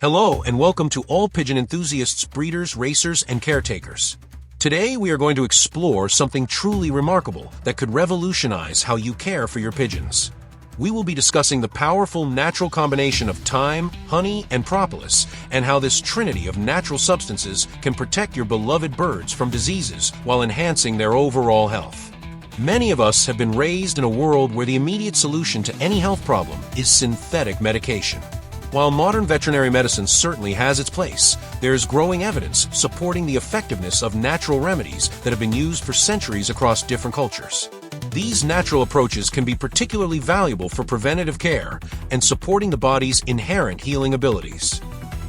Hello and welcome to all pigeon enthusiasts, breeders, racers, and caretakers. Today we are going to explore something truly remarkable that could revolutionize how you care for your pigeons. We will be discussing the powerful natural combination of thyme, honey, and propolis, and how this trinity of natural substances can protect your beloved birds from diseases while enhancing their overall health. Many of us have been raised in a world where the immediate solution to any health problem is synthetic medication. While modern veterinary medicine certainly has its place, there is growing evidence supporting the effectiveness of natural remedies that have been used for centuries across different cultures. These natural approaches can be particularly valuable for preventative care and supporting the body's inherent healing abilities.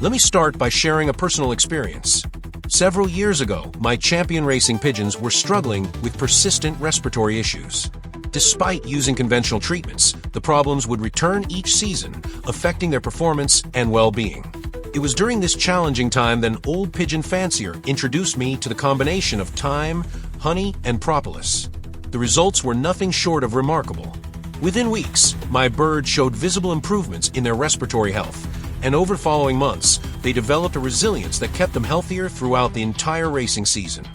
Let me start by sharing a personal experience. Several years ago, my champion racing pigeons were struggling with persistent respiratory issues. Despite using conventional treatments, the problems would return each season, affecting their performance and well-being. It was during this challenging time that an old pigeon fancier introduced me to the combination of thyme, honey, and propolis. The results were nothing short of remarkable. Within weeks, my birds showed visible improvements in their respiratory health, and over the following months, they developed a resilience that kept them healthier throughout the entire racing season.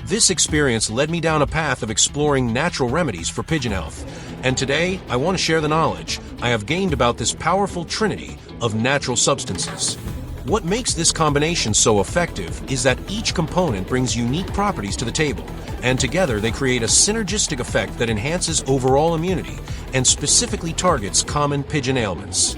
This experience led me down a path of exploring natural remedies for pigeon health, and today I want to share the knowledge I have gained about this powerful trinity of natural substances. What makes this combination so effective is that each component brings unique properties to the table, and together they create a synergistic effect that enhances overall immunity and specifically targets common pigeon ailments.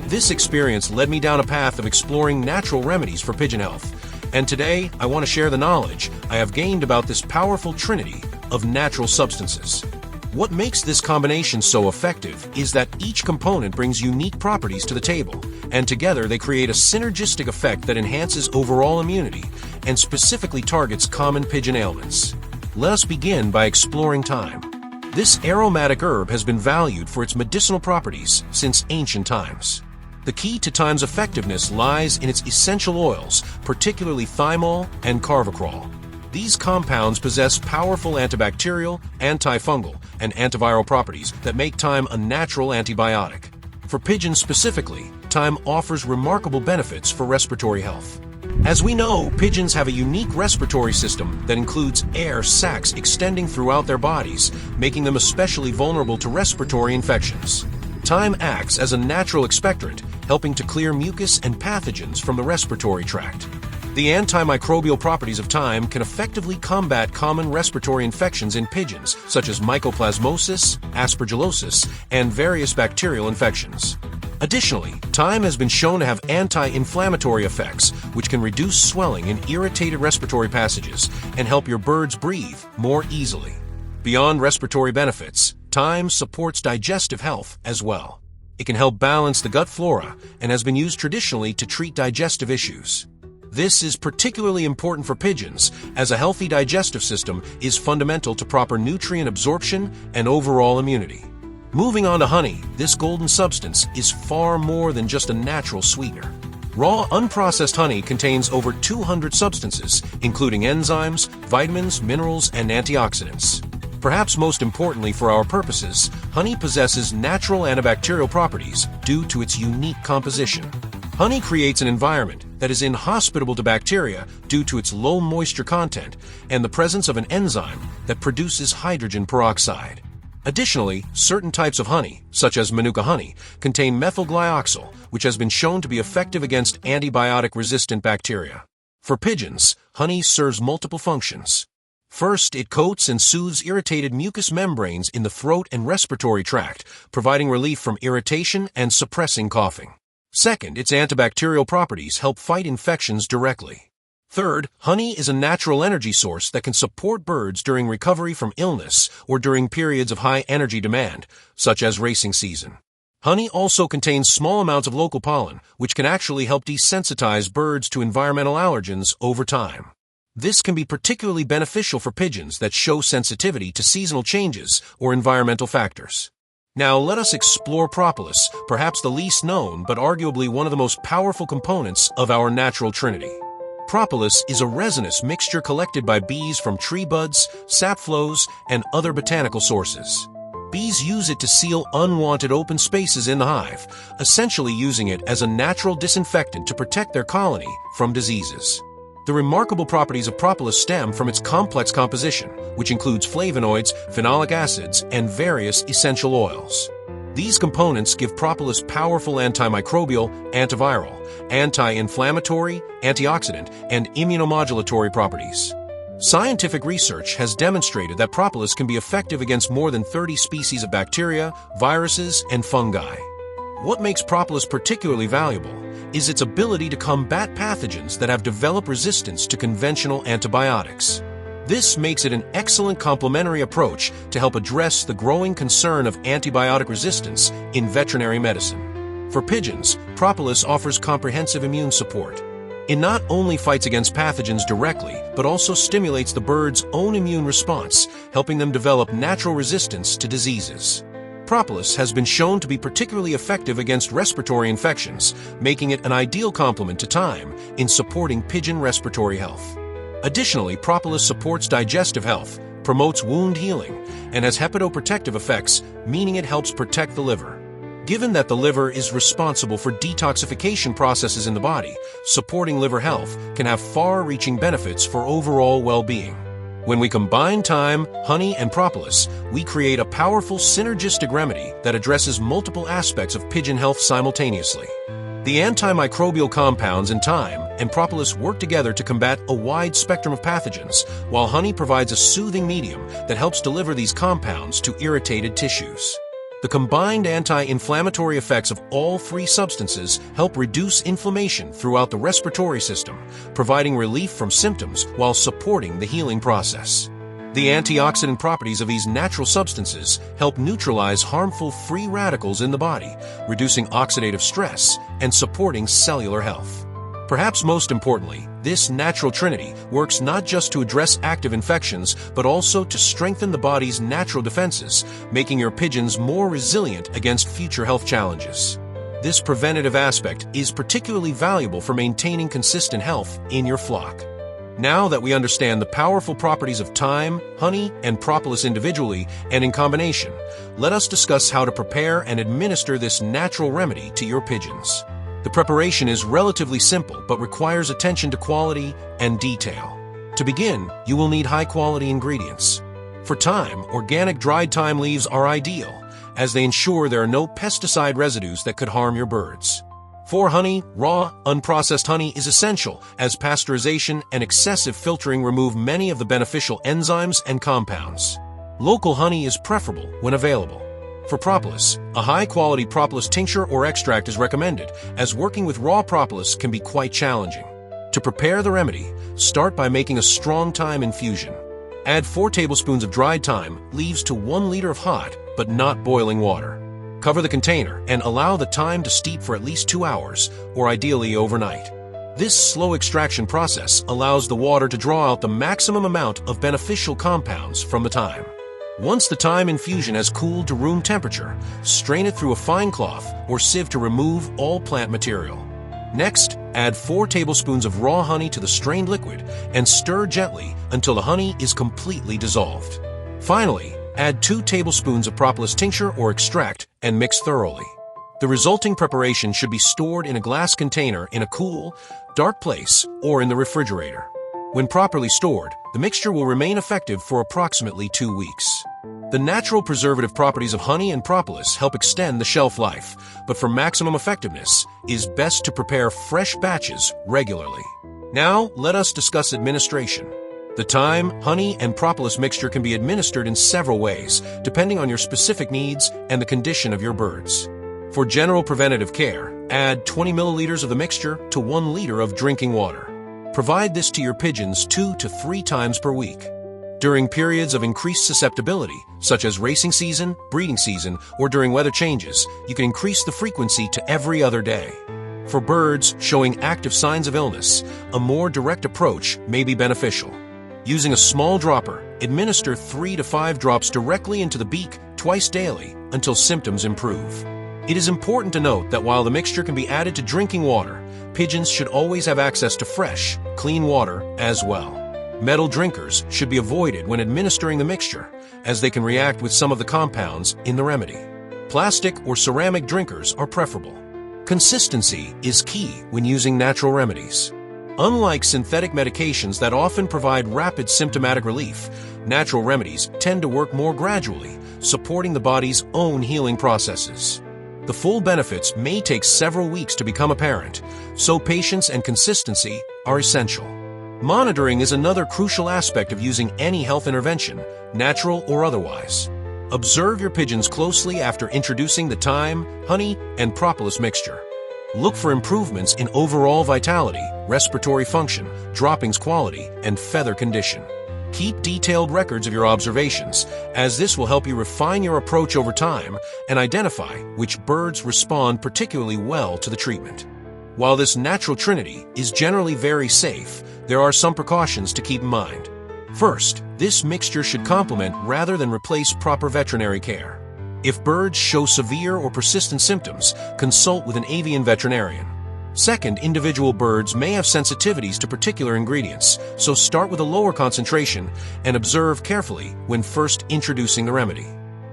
This experience led me down a path of exploring natural remedies for pigeon health, and today I want to share the knowledge I have gained about this powerful trinity of natural substances. What makes this combination so effective is that each component brings unique properties to the table, and together they create a synergistic effect that enhances overall immunity and specifically targets common pigeon ailments. Let us begin by exploring thyme. This aromatic herb has been valued for its medicinal properties since ancient times. The key to thyme's effectiveness lies in its essential oils, particularly thymol and carvacrol. These compounds possess powerful antibacterial, antifungal, and antiviral properties that make thyme a natural antibiotic. For pigeons specifically, thyme offers remarkable benefits for respiratory health. As we know, pigeons have a unique respiratory system that includes air sacs extending throughout their bodies, making them especially vulnerable to respiratory infections. Thyme acts as a natural expectorant, helping to clear mucus and pathogens from the respiratory tract. The antimicrobial properties of thyme can effectively combat common respiratory infections in pigeons, such as mycoplasmosis, aspergillosis, and various bacterial infections. Additionally, thyme has been shown to have anti-inflammatory effects, which can reduce swelling in irritated respiratory passages and help your birds breathe more easily. Beyond respiratory benefits, thyme supports digestive health as well. It can help balance the gut flora and has been used traditionally to treat digestive issues. This is particularly important for pigeons, as a healthy digestive system is fundamental to proper nutrient absorption and overall immunity. Moving on to honey, this golden substance is far more than just a natural sweetener. Raw, unprocessed honey contains over 200 substances, including enzymes, vitamins, minerals, and antioxidants. Perhaps most importantly for our purposes, honey possesses natural antibacterial properties due to its unique composition. Honey creates an environment that is inhospitable to bacteria due to its low moisture content and the presence of an enzyme that produces hydrogen peroxide. Additionally, certain types of honey, such as Manuka honey, contain methylglyoxal, which has been shown to be effective against antibiotic-resistant bacteria. For pigeons, honey serves multiple functions. First, it coats and soothes irritated mucous membranes in the throat and respiratory tract, providing relief from irritation and suppressing coughing. Second, its antibacterial properties help fight infections directly. Third, honey is a natural energy source that can support birds during recovery from illness or during periods of high energy demand, such as racing season. Honey also contains small amounts of local pollen, which can actually help desensitize birds to environmental allergens over time. This can be particularly beneficial for pigeons that show sensitivity to seasonal changes or environmental factors. Now let us explore propolis, perhaps the least known but arguably one of the most powerful components of our natural trinity. Propolis is a resinous mixture collected by bees from tree buds, sap flows, and other botanical sources. Bees use it to seal unwanted open spaces in the hive, essentially using it as a natural disinfectant to protect their colony from diseases. The remarkable properties of propolis stem from its complex composition, which includes flavonoids, phenolic acids, and various essential oils. These components give propolis powerful antimicrobial, antiviral, anti-inflammatory, antioxidant, and immunomodulatory properties. Scientific research has demonstrated that propolis can be effective against more than 30 species of bacteria, viruses, and fungi. What makes propolis particularly valuable is its ability to combat pathogens that have developed resistance to conventional antibiotics. This makes it an excellent complementary approach to help address the growing concern of antibiotic resistance in veterinary medicine. For pigeons, propolis offers comprehensive immune support. It not only fights against pathogens directly, but also stimulates the bird's own immune response, helping them develop natural resistance to diseases. Propolis has been shown to be particularly effective against respiratory infections, making it an ideal complement to thyme in supporting pigeon respiratory health. Additionally, propolis supports digestive health, promotes wound healing, and has hepatoprotective effects, meaning it helps protect the liver. Given that the liver is responsible for detoxification processes in the body, supporting liver health can have far-reaching benefits for overall well-being. When we combine thyme, honey, and propolis, we create a powerful synergistic remedy that addresses multiple aspects of pigeon health simultaneously. The antimicrobial compounds in thyme and propolis work together to combat a wide spectrum of pathogens, while honey provides a soothing medium that helps deliver these compounds to irritated tissues. The combined anti-inflammatory effects of all three substances help reduce inflammation throughout the respiratory system, providing relief from symptoms while supporting the healing process. The antioxidant properties of these natural substances help neutralize harmful free radicals in the body, reducing oxidative stress and supporting cellular health. Perhaps most importantly, this natural trinity works not just to address active infections, but also to strengthen the body's natural defenses, making your pigeons more resilient against future health challenges. This preventative aspect is particularly valuable for maintaining consistent health in your flock. Now that we understand the powerful properties of thyme, honey, and propolis individually and in combination, let us discuss how to prepare and administer this natural remedy to your pigeons. The preparation is relatively simple but requires attention to quality and detail. To begin, you will need high-quality ingredients. For thyme, organic dried thyme leaves are ideal, as they ensure there are no pesticide residues that could harm your birds. For honey, raw, unprocessed honey is essential, as pasteurization and excessive filtering remove many of the beneficial enzymes and compounds. Local honey is preferable when available. For propolis, a high-quality propolis tincture or extract is recommended, as working with raw propolis can be quite challenging. To prepare the remedy, start by making a strong thyme infusion. Add 4 tablespoons of dried thyme leaves to 1 liter of hot, but not boiling water. Cover the container and allow the thyme to steep for at least 2 hours, or ideally overnight. This slow extraction process allows the water to draw out the maximum amount of beneficial compounds from the thyme. Once the thyme infusion has cooled to room temperature, strain it through a fine cloth or sieve to remove all plant material. Next, add 4 tablespoons of raw honey to the strained liquid and stir gently until the honey is completely dissolved. Finally, add 2 tablespoons of propolis tincture or extract and mix thoroughly. The resulting preparation should be stored in a glass container in a cool, dark place or in the refrigerator. When properly stored, the mixture will remain effective for approximately 2 weeks. The natural preservative properties of honey and propolis help extend the shelf life, but for maximum effectiveness, it is best to prepare fresh batches regularly. Now, let us discuss administration. The thyme, honey, and propolis mixture can be administered in several ways, depending on your specific needs and the condition of your birds. For general preventative care, add 20 milliliters of the mixture to 1 liter of drinking water. Provide this to your pigeons 2 to 3 times per week. During periods of increased susceptibility, such as racing season, breeding season, or during weather changes, you can increase the frequency to every other day. For birds showing active signs of illness, a more direct approach may be beneficial. Using a small dropper, administer 3 to 5 drops directly into the beak twice daily until symptoms improve. It is important to note that while the mixture can be added to drinking water, pigeons should always have access to fresh, clean water as well. Metal drinkers should be avoided when administering the mixture, as they can react with some of the compounds in the remedy. Plastic or ceramic drinkers are preferable. Consistency is key when using natural remedies. Unlike synthetic medications that often provide rapid symptomatic relief, natural remedies tend to work more gradually, supporting the body's own healing processes. The full benefits may take several weeks to become apparent, so patience and consistency are essential. Monitoring is another crucial aspect of using any health intervention, natural or otherwise. Observe your pigeons closely after introducing the thyme, honey, and propolis mixture. Look for improvements in overall vitality, respiratory function, droppings quality, and feather condition. Keep detailed records of your observations, as this will help you refine your approach over time and identify which birds respond particularly well to the treatment. While this natural trinity is generally very safe, there are some precautions to keep in mind. First, this mixture should complement rather than replace proper veterinary care. If birds show severe or persistent symptoms, consult with an avian veterinarian. Second, individual birds may have sensitivities to particular ingredients, so start with a lower concentration and observe carefully when first introducing the remedy.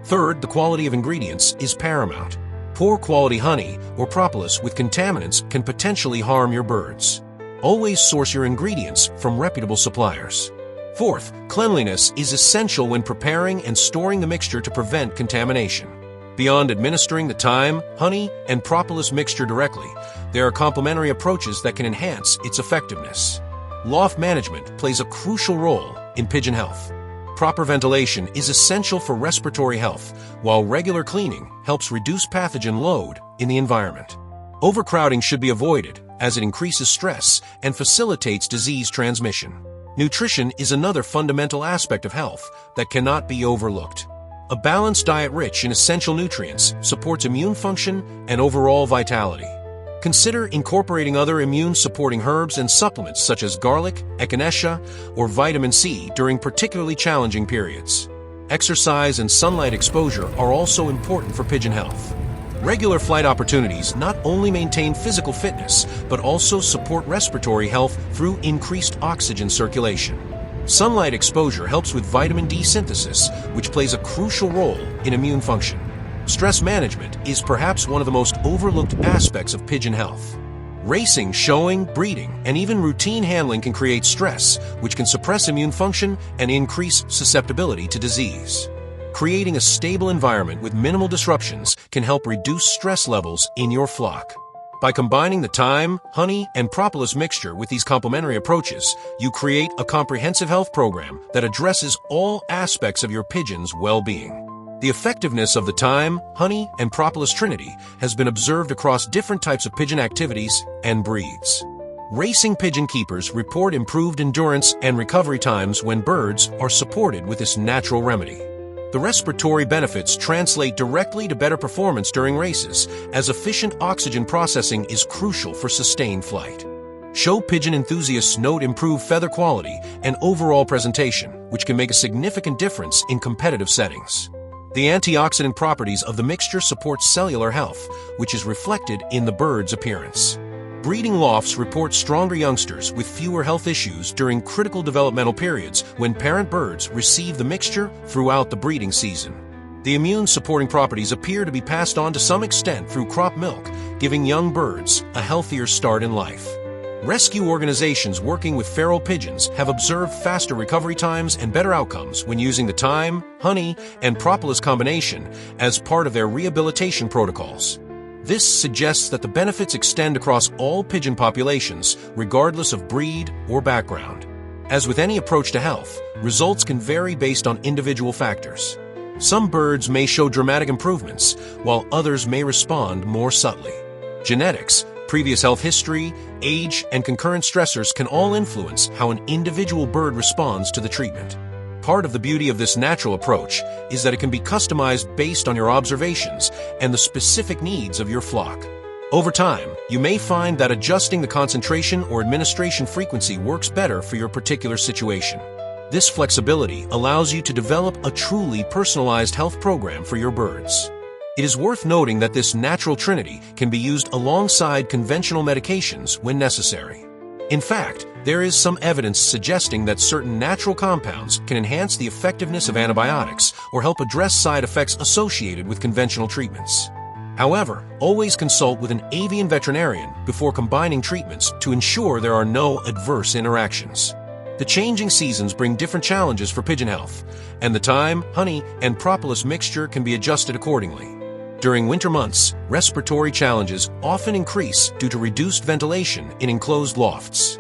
Third, the quality of ingredients is paramount. Poor quality honey or propolis with contaminants can potentially harm your birds. Always source your ingredients from reputable suppliers. Fourth, cleanliness is essential when preparing and storing the mixture to prevent contamination. Beyond administering the thyme, honey, and propolis mixture directly, there are complementary approaches that can enhance its effectiveness. Loft management plays a crucial role in pigeon health. Proper ventilation is essential for respiratory health, while regular cleaning helps reduce pathogen load in the environment. Overcrowding should be avoided, as it increases stress and facilitates disease transmission. Nutrition is another fundamental aspect of health that cannot be overlooked. A balanced diet rich in essential nutrients supports immune function and overall vitality. Consider incorporating other immune-supporting herbs and supplements such as garlic, echinacea, or vitamin C during particularly challenging periods. Exercise and sunlight exposure are also important for pigeon health. Regular flight opportunities not only maintain physical fitness, but also support respiratory health through increased oxygen circulation. Sunlight exposure helps with vitamin D synthesis, which plays a crucial role in immune function. Stress management is perhaps one of the most overlooked aspects of pigeon health. Racing, showing, breeding, and even routine handling can create stress, which can suppress immune function and increase susceptibility to disease. Creating a stable environment with minimal disruptions can help reduce stress levels in your flock. By combining the thyme, honey, and propolis mixture with these complementary approaches, you create a comprehensive health program that addresses all aspects of your pigeon's well-being. The effectiveness of the thyme, honey, and propolis trinity has been observed across different types of pigeon activities and breeds. Racing pigeon keepers report improved endurance and recovery times when birds are supported with this natural remedy. The respiratory benefits translate directly to better performance during races, as efficient oxygen processing is crucial for sustained flight. Show pigeon enthusiasts note improved feather quality and overall presentation, which can make a significant difference in competitive settings. The antioxidant properties of the mixture support cellular health, which is reflected in the bird's appearance. Breeding lofts report stronger youngsters with fewer health issues during critical developmental periods when parent birds receive the mixture throughout the breeding season. The immune-supporting properties appear to be passed on to some extent through crop milk, giving young birds a healthier start in life. Rescue organizations working with feral pigeons have observed faster recovery times and better outcomes when using the thyme, honey, and propolis combination as part of their rehabilitation protocols. This suggests that the benefits extend across all pigeon populations, regardless of breed or background. As with any approach to health, results can vary based on individual factors. Some birds may show dramatic improvements, while others may respond more subtly. Genetics, previous health history, age, and concurrent stressors can all influence how an individual bird responds to the treatment. Part of the beauty of this natural approach is that it can be customized based on your observations and the specific needs of your flock. Over time, you may find that adjusting the concentration or administration frequency works better for your particular situation. This flexibility allows you to develop a truly personalized health program for your birds. It is worth noting that this natural trinity can be used alongside conventional medications when necessary. In fact, there is some evidence suggesting that certain natural compounds can enhance the effectiveness of antibiotics or help address side effects associated with conventional treatments. However, always consult with an avian veterinarian before combining treatments to ensure there are no adverse interactions. The changing seasons bring different challenges for pigeon health, and the thyme, honey, and propolis mixture can be adjusted accordingly. During winter months, respiratory challenges often increase due to reduced ventilation in enclosed lofts.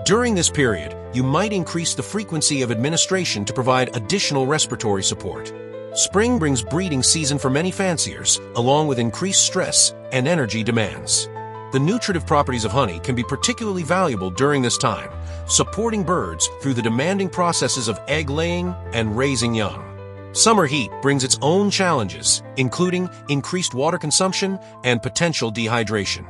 During this period, you might increase the frequency of administration to provide additional respiratory support. Spring brings breeding season for many fanciers, along with increased stress and energy demands. The nutritive properties of honey can be particularly valuable during this time, supporting birds through the demanding processes of egg laying and raising young. Summer heat brings its own challenges, including increased water consumption and potential dehydration.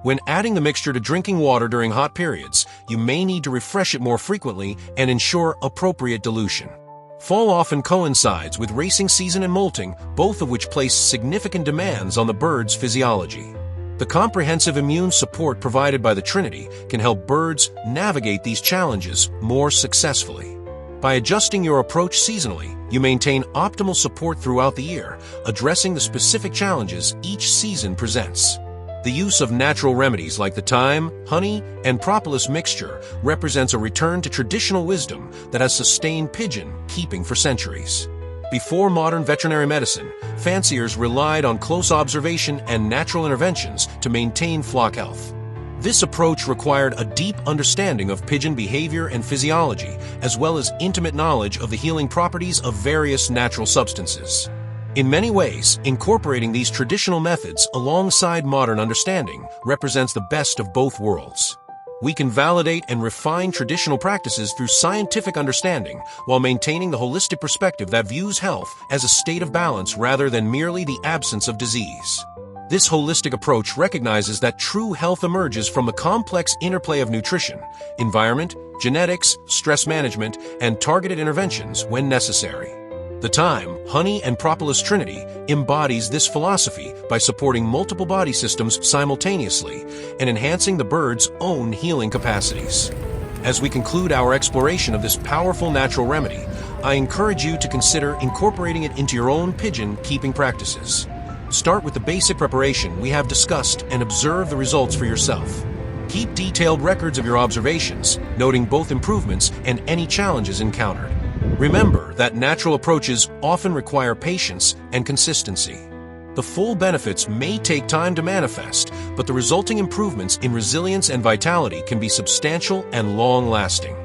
When adding the mixture to drinking water during hot periods, you may need to refresh it more frequently and ensure appropriate dilution. Fall often coincides with racing season and molting, both of which place significant demands on the bird's physiology. The comprehensive immune support provided by the Trinity can help birds navigate these challenges more successfully. By adjusting your approach seasonally, you maintain optimal support throughout the year, addressing the specific challenges each season presents. The use of natural remedies like the thyme, honey, and propolis mixture represents a return to traditional wisdom that has sustained pigeon keeping for centuries. Before modern veterinary medicine, fanciers relied on close observation and natural interventions to maintain flock health. This approach required a deep understanding of pigeon behavior and physiology, as well as intimate knowledge of the healing properties of various natural substances. In many ways, incorporating these traditional methods alongside modern understanding represents the best of both worlds. We can validate and refine traditional practices through scientific understanding while maintaining the holistic perspective that views health as a state of balance rather than merely the absence of disease. This holistic approach recognizes that true health emerges from the complex interplay of nutrition, environment, genetics, stress management, and targeted interventions when necessary. The thyme, honey, and propolis trinity embodies this philosophy by supporting multiple body systems simultaneously and enhancing the bird's own healing capacities. As we conclude our exploration of this powerful natural remedy, I encourage you to consider incorporating it into your own pigeon keeping practices. Start with the basic preparation we have discussed and observe the results for yourself. Keep detailed records of your observations, noting both improvements and any challenges encountered. Remember that natural approaches often require patience and consistency. The full benefits may take time to manifest, but the resulting improvements in resilience and vitality can be substantial and long-lasting.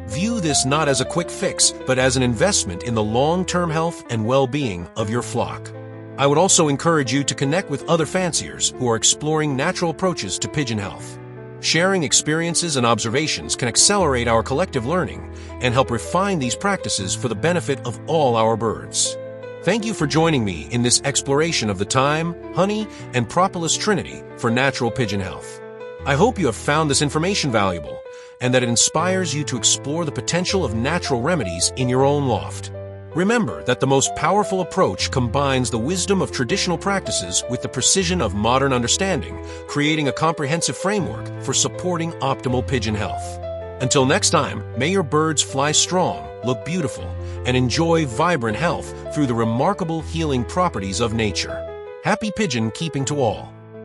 View this not as a quick fix, but as an investment in the long-term health and well-being of your flock. I would also encourage you to connect with other fanciers who are exploring natural approaches to pigeon health. Sharing experiences and observations can accelerate our collective learning and help refine these practices for the benefit of all our birds. Thank you for joining me in this exploration of the thyme, honey, and propolis trinity for natural pigeon health. I hope you have found this information valuable and that it inspires you to explore the potential of natural remedies in your own loft. Remember that the most powerful approach combines the wisdom of traditional practices with the precision of modern understanding, creating a comprehensive framework for supporting optimal pigeon health. Until next time, may your birds fly strong, look beautiful, and enjoy vibrant health through the remarkable healing properties of nature. Happy pigeon keeping to all.